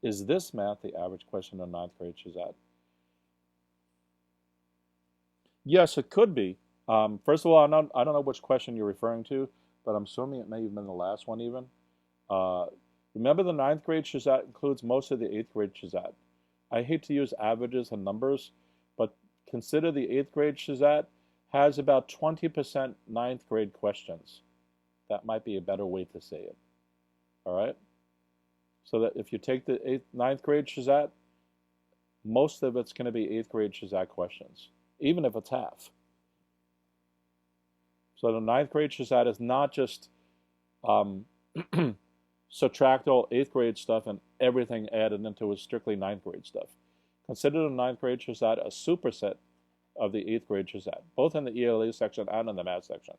Is this math the average question on 9th grade SHSAT? Yes, it could be. First of all, I don't know which question you're referring to, but I'm assuming it may have been the last one even. Remember, the 9th grade SHSAT includes most of the 8th grade SHSAT. I hate to use averages and numbers, but consider the 8th grade SHSAT has about 20% 9th grade questions. That might be a better way to say it. All right? So that if you take the 9th grade SHSAT, most of it's going to be 8th grade SHSAT questions, even if it's half. So the 9th grade SHSAT is not just subtract all 8th grade stuff and everything added into is strictly 9th grade stuff. Consider the 9th grade SHSAT a superset of the 8th grade SHSAT, both in the ELA section and in the math section.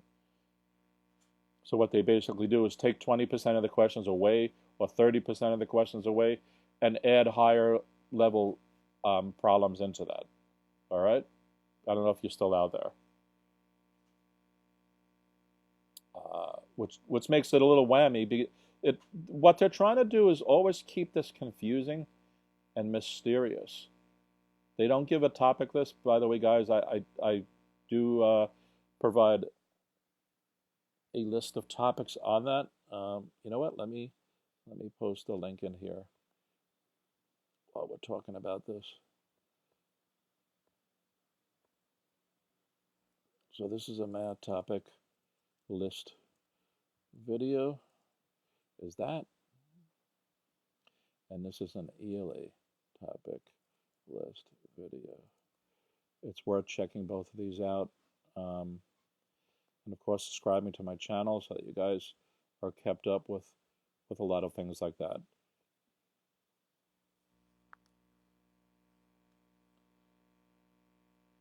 So what they basically do is take 20% of the questions away or 30% of the questions away and add higher level problems into that. All right? I don't know if you're still out there. Which makes it a little whammy. What they're trying to do is always keep this confusing and mysterious. They don't give a topic list. By the way, guys, I do provide a list of topics on that. You know what? Let me post a link in here while we're talking about this. So this is a math topic list video. Is that? And this is an ELA topic list video. It's worth checking both of these out. And of course, subscribing to my channel so that you guys are kept up with a lot of things like that.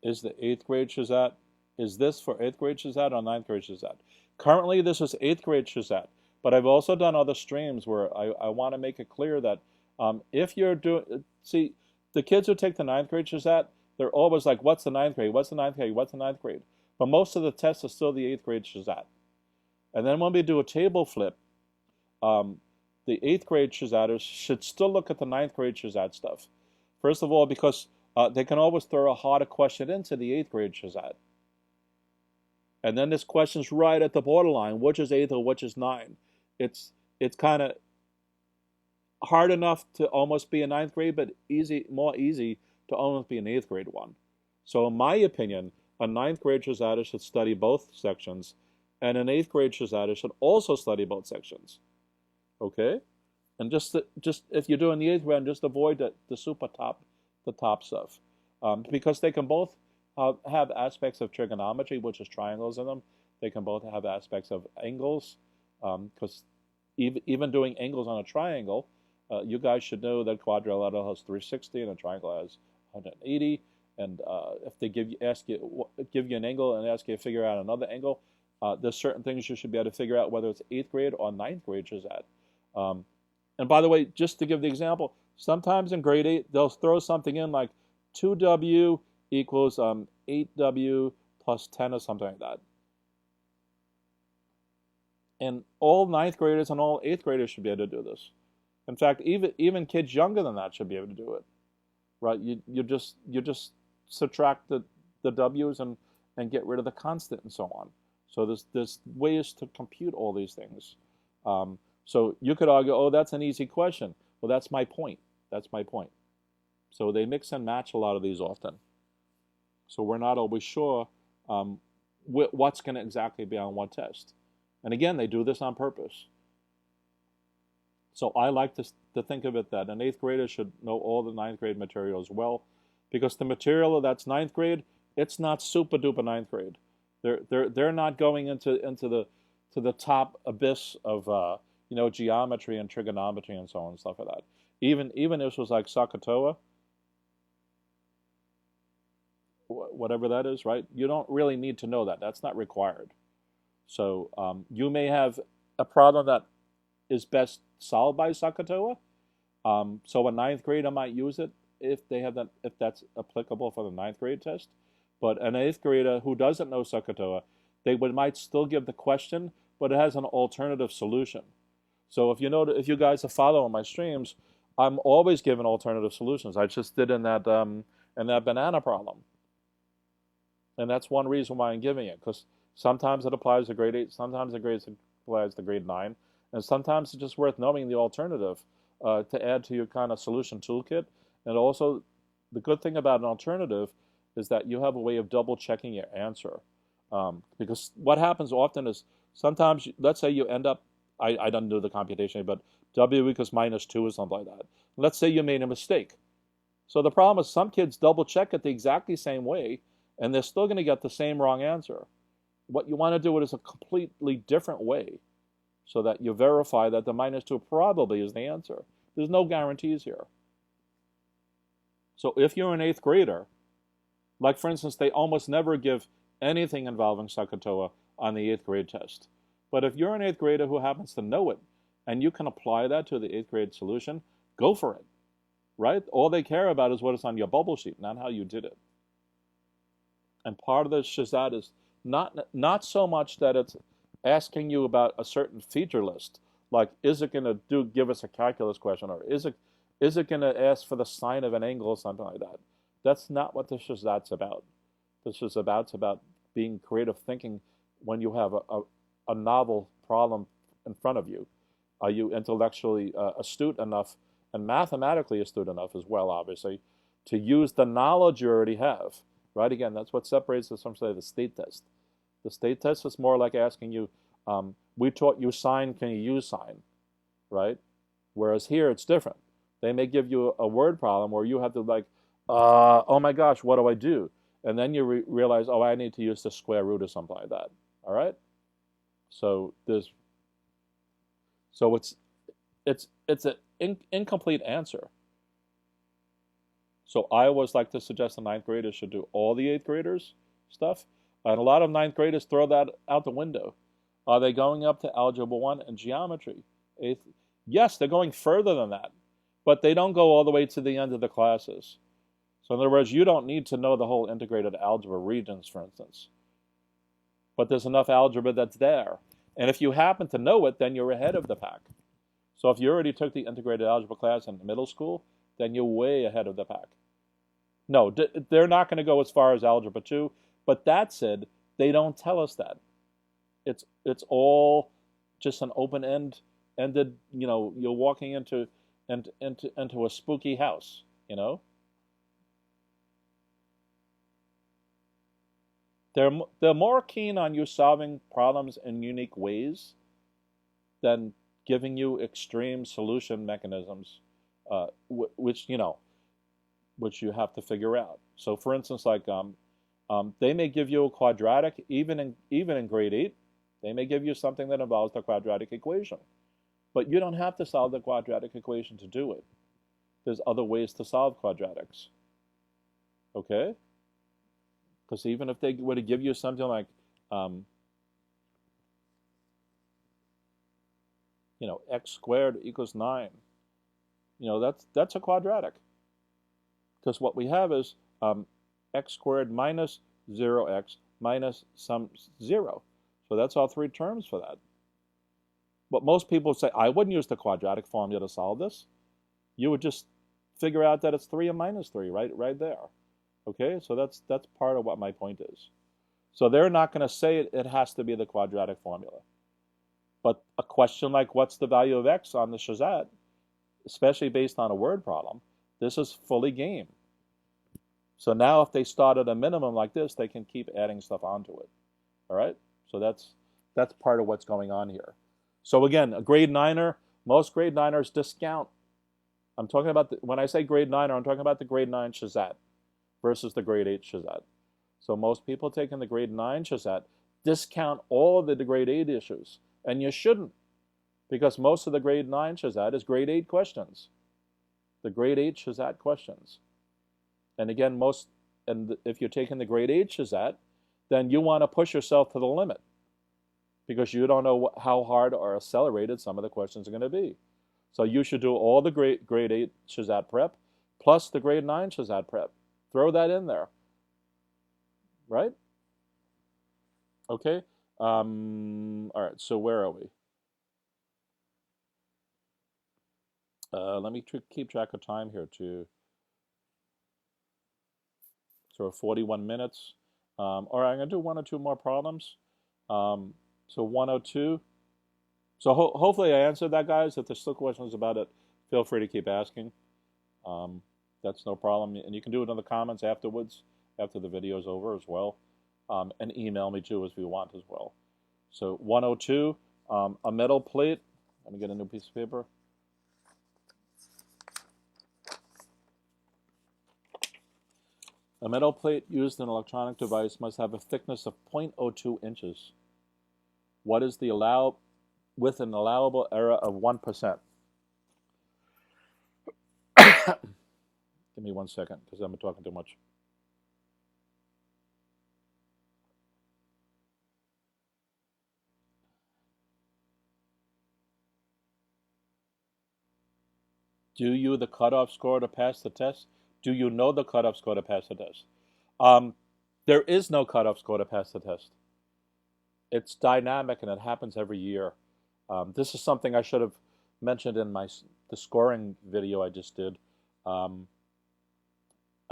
Is the 8th grade SHSAT? Is this for 8th grade SHSAT or 9th grade SHSAT? Currently, this is 8th grade SHSAT, but I've also done other streams where I want to make it clear that if you're doing, see, the kids who take the 9th grade SHSAT, they're always like, what's the 9th grade? What's the 9th grade? What's the 9th grade? But most of the tests are still the 8th grade SHSAT. And then when we do a table flip, the 8th grade SHSATers should still look at the 9th grade SHSAT stuff. First of all, because they can always throw a harder question into the 8th grade SHSAT. And then this question's right at the borderline, which is 8th or which is 9. It's kind of hard enough to almost be a 9th grade, but more easy to almost be an 8th grade one. So in my opinion, a 9th grade SHSAT should study both sections, and an 8th grade SHSAT should also study both sections. Okay? And just if you're doing the 8th grade, just avoid the super top, the top stuff. Because they can both have aspects of trigonometry, which is triangles in them. They can both have aspects of angles, because even doing angles on a triangle, you guys should know that quadrilateral has 360 and a triangle has 180. And if they give you an angle and ask you to figure out another angle, there's certain things you should be able to figure out whether it's 8th grade or 9th grade SHSAT. And by the way, just to give the example, sometimes in grade 8 they'll throw something in like 2W equals 8W plus 10 or something like that. And all 9th graders and all 8th graders should be able to do this. In fact, even kids younger than that should be able to do it, right? You just subtract the W's and get rid of the constant and so on. So there's ways to compute all these things. So you could argue, oh, that's an easy question. Well, that's my point. That's my point. So they mix and match a lot of these often. So we're not always sure what's going to exactly be on what test. And again, they do this on purpose. So I like to think of it that an 8th grader should know all the 9th grade material as well, because the material that's 9th grade, it's not super duper 9th grade. They're not going into the top abyss of geometry and trigonometry and so on and stuff like that. Even if this was like SOHCAHTOA, whatever that is, right? You don't really need to know that. That's not required. So you may have a problem that is best solved by SOHCAHTOA. So a 9th grader might use it if that's applicable for the 9th grade test. But an 8th grader who doesn't know SOHCAHTOA, they might still give the question, but it has an alternative solution. So if you guys are following my streams, I'm always given alternative solutions. I just did in that banana problem. And that's one reason why I'm giving it, because sometimes it applies to grade 8, sometimes it applies to grade 9, and sometimes it's just worth knowing the alternative to add to your kind of solution toolkit. And also, the good thing about an alternative is that you have a way of double checking your answer. Because what happens often is sometimes, let's say you end up, I don't do the computation, but W equals -2 or something like that. Let's say you made a mistake. So the problem is some kids double check it the exactly same way, and they're still going to get the same wrong answer. What you want to do it is a completely different way so that you verify that the -2 probably is the answer. There's no guarantees here. So if you're an 8th grader, like for instance, they almost never give anything involving SOHCAHTOA on the 8th grade test. But if you're an 8th grader who happens to know it, and you can apply that to the 8th grade solution, go for it, right? All they care about is what is on your bubble sheet, not how you did it. And part of the SHSAT is not so much that it's asking you about a certain feature list, like is it going to give us a calculus question, or is it going to ask for the sine of an angle or something like that. That's not what the SHSAT's about. The SHSAT's about being creative thinking when you have a novel problem in front of you. Are you intellectually astute enough and mathematically astute enough as well, obviously, to use the knowledge you already have, right? Again, that's what separates us from, say, the state test. The state test is more like asking you, we taught you sine, can you use sine, right? Whereas here, it's different. They may give you a word problem where you have to like, oh my gosh, what do I do? And then you realize, oh, I need to use the square root or something like that, all right? So it's an incomplete answer. So I always like to suggest the 9th graders should do all the 8th graders stuff. And a lot of 9th graders throw that out the window. Are they going up to Algebra 1 and Geometry? Yes, they're going further than that. But they don't go all the way to the end of the classes. So in other words, you don't need to know the whole integrated algebra regions, for instance. But there's enough algebra that's there. And if you happen to know it, then you're ahead of the pack. So if you already took the integrated algebra class in middle school, then you're way ahead of the pack. No, they're not going to go as far as Algebra 2, but that said, they don't tell us that. It's all just an open-ended, you're walking into a spooky house, They're more keen on you solving problems in unique ways than giving you extreme solution mechanisms, which you have to figure out. So, for instance, like they may give you a quadratic, even in grade 8, they may give you something that involves the quadratic equation, but you don't have to solve the quadratic equation to do it. There's other ways to solve quadratics. Okay. Because even if they were to give you something like, x squared equals 9, that's a quadratic. Because what we have is x squared minus 0x minus some 0. So that's all 3 terms for that. But most people say, I wouldn't use the quadratic formula to solve this. You would just figure out that it's 3 and minus 3 right there. Okay, so that's part of what my point is. So they're not going to say it has to be the quadratic formula. But a question like what's the value of x on the SHSAT, especially based on a word problem, this is fully game. So now if they start at a minimum like this, they can keep adding stuff onto it. All right, so that's part of what's going on here. So again, a grade 9er, most grade 9ers discount. I'm talking about, when I say grade 9er, I'm talking about the grade 9 SHSAT versus the grade 8 SHSAT. So most people taking the grade 9 SHSAT discount all the grade 8 issues. And you shouldn't, because most of the grade 9 SHSAT is grade 8 questions. The grade 8 SHSAT questions. And again, if you're taking the grade 8 SHSAT, then you want to push yourself to the limit, because you don't know how hard or accelerated some of the questions are going to be. So you should do all the grade 8 SHSAT prep plus the grade 9 SHSAT prep. Throw that in there, right? Okay. All right, so where are we? Let me keep track of time here too. So 41 minutes. All right, I'm going to do 1 or 2 more problems. So 102. So hopefully I answered that, guys. If there's still questions about it, feel free to keep asking. That's no problem. And you can do it in the comments afterwards, after the video is over as well. And email me too if you want as well. So 102, a metal plate. Let me get a new piece of paper. A metal plate used in an electronic device must have a thickness of 0.02 inches. What is the with an allowable error of 1%? Give me 1 second, because I'm talking too much. Do you the cutoff score to pass the test? Do you know the cutoff score to pass the test? There is no cutoff score to pass the test. It's dynamic and it happens every year. This is something I should have mentioned in the scoring video I just did. I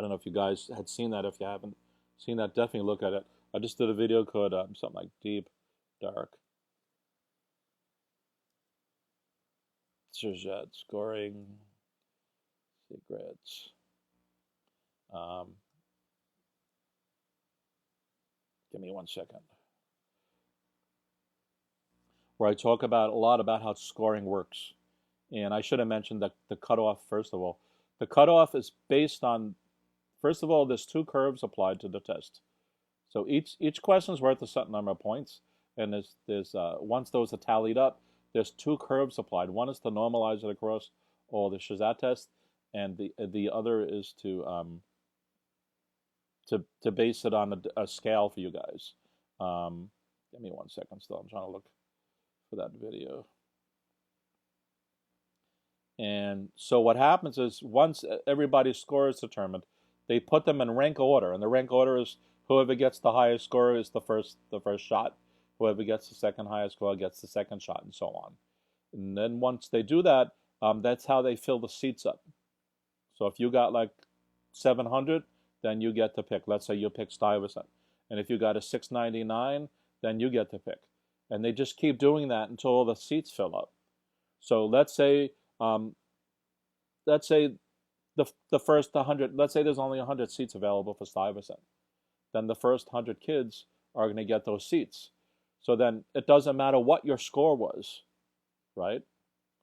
don't know if you guys had seen that. If you haven't seen that, definitely look at it. I just did a video called something like Deep, Dark. SHSAT scoring secrets. Give me 1 second. Where I talk a lot about how scoring works. And I should have mentioned that the cutoff, first of all. The cutoff is based on, first of all, there's 2 curves applied to the test. So each question is worth a certain number of points. And there's once those are tallied up, there's 2 curves applied. One is to normalize it across all the SHSAT tests, and the other is to base it on a scale for you guys. Give me 1 second still. I'm trying to look for that video. And so what happens is once everybody's score is determined, they put them in rank order, and the rank order is whoever gets the highest score is the first shot. Whoever gets the second highest score gets the second shot, and so on. And then once they do that, that's how they fill the seats up. So if you got like 700, then you get to pick. Let's say you pick Stuyvesant. And if you got a 699, then you get to pick. And they just keep doing that until all the seats fill up. So let's say the first 100, let's say there's only 100 seats available for Stuyvesant. Then the first 100 kids are going to get those seats. So then it doesn't matter what your score was, right?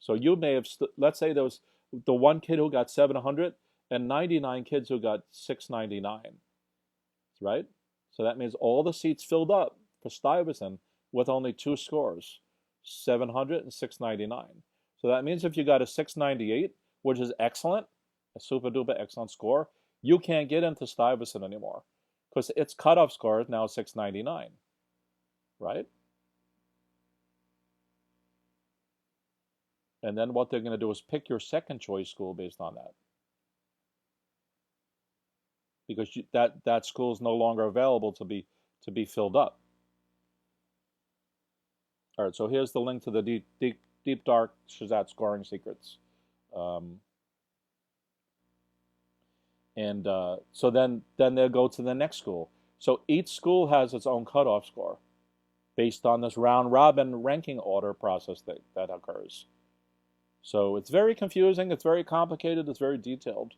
So you may have, let's say there was the one kid who got 700 and 99 kids who got 699, right? So that means all the seats filled up for Stuyvesant with only 2 scores, 700 and 699. So that means if you got a 698, which is excellent, a super duper excellent score, you can't get into Stuyvesant anymore because its cutoff score is now 699, right? And then what they're going to do is pick your second choice school based on that. Because that school is no longer available to be filled up. All right, so here's the link to the deep dark SHSAT scoring secrets. So then they'll go to the next school. So each school has its own cutoff score based on this round robin ranking order process that occurs. So it's very confusing, it's very complicated, it's very detailed.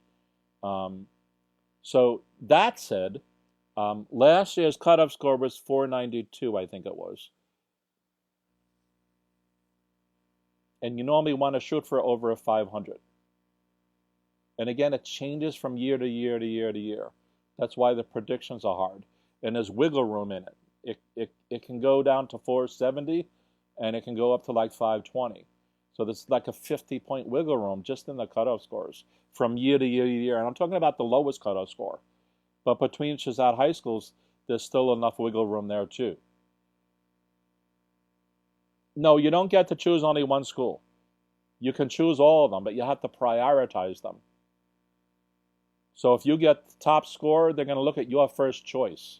So that said, last year's cutoff score was 492, I think it was. And you normally want to shoot for over a 500. And again, it changes from year to year to year to year. That's why the predictions are hard. And there's wiggle room in it. It can go down to 470, and it can go up to like 520. So there's like a 50-point wiggle room just in the cutoff scores from year to year to year. And I'm talking about the lowest cutoff score. But between SHSAT high schools, there's still enough wiggle room there too. No, you don't get to choose only one school. You can choose all of them, but you have to prioritize them. So if you get the top score, they're going to look at your first choice.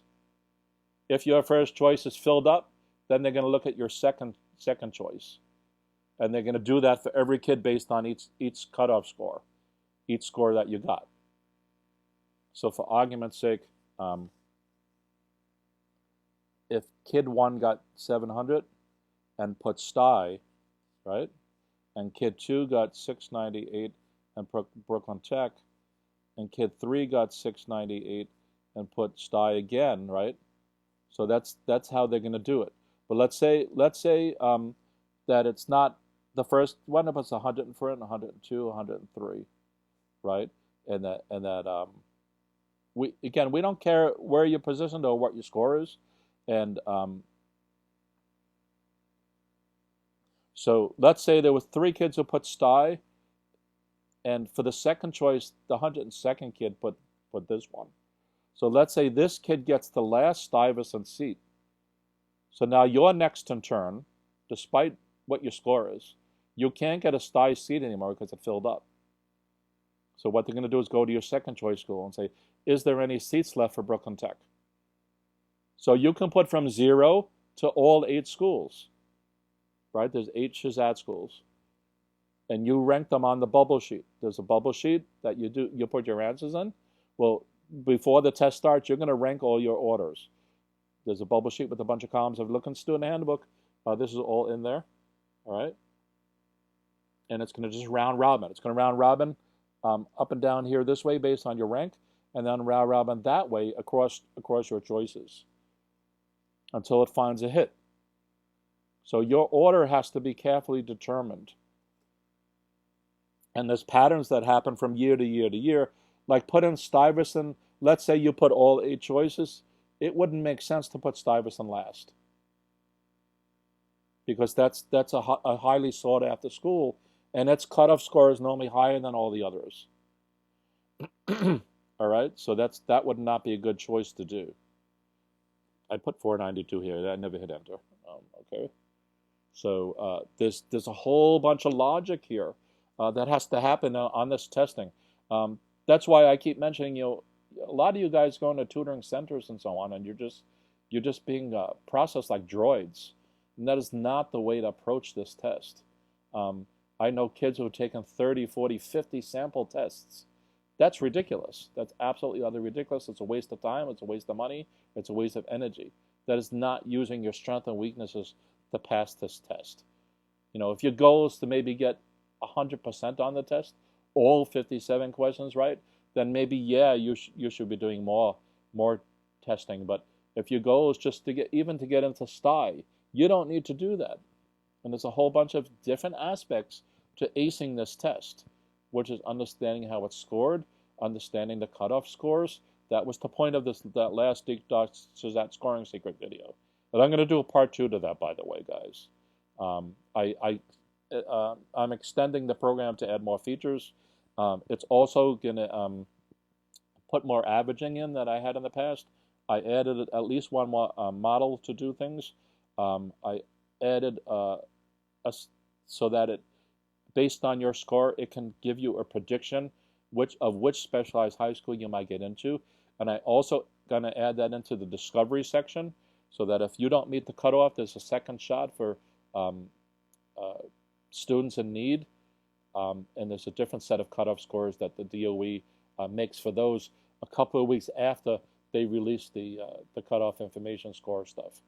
If your first choice is filled up, then they're going to look at your second choice. And they're going to do that for every kid based on each cutoff score, each score that you got. So for argument's sake, if kid 1 got 700 and put STI, right, and kid 2 got 698 and put Brooklyn Tech, and kid 3 got 698 and put STI again, right? So that's how they're going to do it. But let's say that it's not the first one of us 104 and 102, 103, right? And that we don't care where you're positioned or what your score is, and so let's say there were 3 kids who put STI, and for the second choice, the 102nd kid put this one. So let's say this kid gets the last Stuyvesant seat. So now your next in turn, despite what your score is, you can't get a STI seat anymore because it filled up. So what they're going to do is go to your second choice school and say, is there any seats left for Brooklyn Tech? So you can put from 0 to all 8 schools, right? There's 8 SHSAT schools. And you rank them on the bubble sheet. There's a bubble sheet that you put your answers in. Well, before the test starts, you're going to rank all your orders. There's a bubble sheet with a bunch of columns. If you look in student handbook, this is all in there, all right? And it's going to just round robin. It's going to round robin up and down here this way based on your rank, and then round robin that way across your choices until it finds a hit. So your order has to be carefully determined. And there's patterns that happen from year to year to year. Like put in Stuyvesant, let's say you put all 8 choices, it wouldn't make sense to put Stuyvesant last. Because that's a highly sought after school, and its cutoff score is normally higher than all the others. All right, so that would not be a good choice to do. I put 492 here, I never hit enter. Okay, so there's a whole bunch of logic here that has to happen on this testing. That's why I keep mentioning, a lot of you guys go into tutoring centers and so on, and you're just being processed like droids, and that is not the way to approach this test. I know kids who have taken 30, 40, 50 sample tests. That's ridiculous. That's absolutely utterly ridiculous. It's a waste of time. It's a waste of money. It's a waste of energy. That is not using your strengths and weaknesses to pass this test. If your goal is to maybe get 100% on the test, all 57 questions right, then maybe, yeah, you should be doing more testing. But if your goal is just to get into STI, you don't need to do that. And there's a whole bunch of different aspects to acing this test, which is understanding how it's scored, understanding the cutoff scores. That was the point of that last Deep Dive SHSAT scoring secret video. But I'm going to do a part 2 to that, by the way, guys. I'm extending the program to add more features. It's also going to put more averaging in that I had in the past. I added at least one more model to do things. I added so that it, based on your score, it can give you a prediction which specialized high school you might get into. And I also going to add that into the discovery section, so that if you don't meet the cutoff, there's a second shot for students in need. And there's a different set of cutoff scores that the DOE makes for those a couple of weeks after they release the cutoff information score stuff.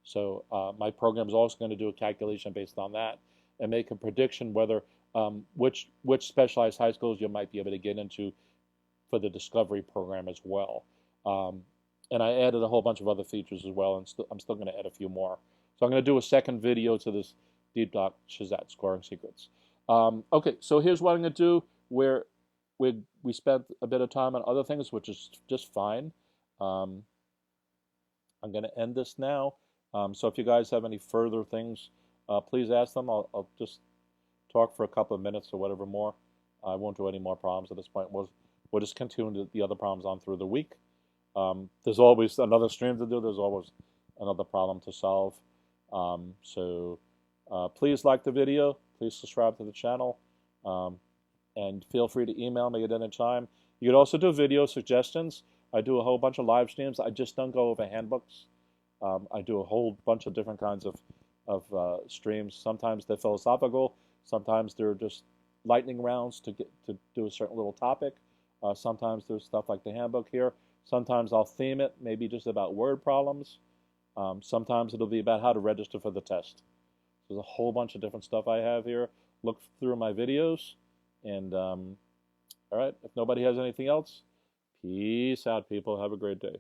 So my program is also going to do a calculation based on that and make a prediction whether which specialized high schools you might be able to get into for the discovery program as well. And I added a whole bunch of other features as well, and I'm still going to add a few more. So I'm going to do a second video to this Deep Dive SHSAT scoring secrets. Okay, so here's what I'm going to do, where we spent a bit of time on other things, which is just fine. I'm going to end this now. So if you guys have any further things, please ask them. I'll just talk for a couple of minutes or whatever more. I won't do any more problems at this point. We'll just continue the other problems on through the week. There's always another stream to do. There's always another problem to solve. So please like the video. Please subscribe to the channel. And feel free to email me at any time. You could also do video suggestions. I do a whole bunch of live streams. I just don't go over handbooks. I do a whole bunch of different kinds of streams. Sometimes they're philosophical. Sometimes they're just lightning rounds to get to do a certain little topic. Sometimes there's stuff like the handbook here. Sometimes I'll theme it, maybe just about word problems. Sometimes it'll be about how to register for the test. There's a whole bunch of different stuff I have here. Look through my videos. And all right, if nobody has anything else, peace out, people. Have a great day.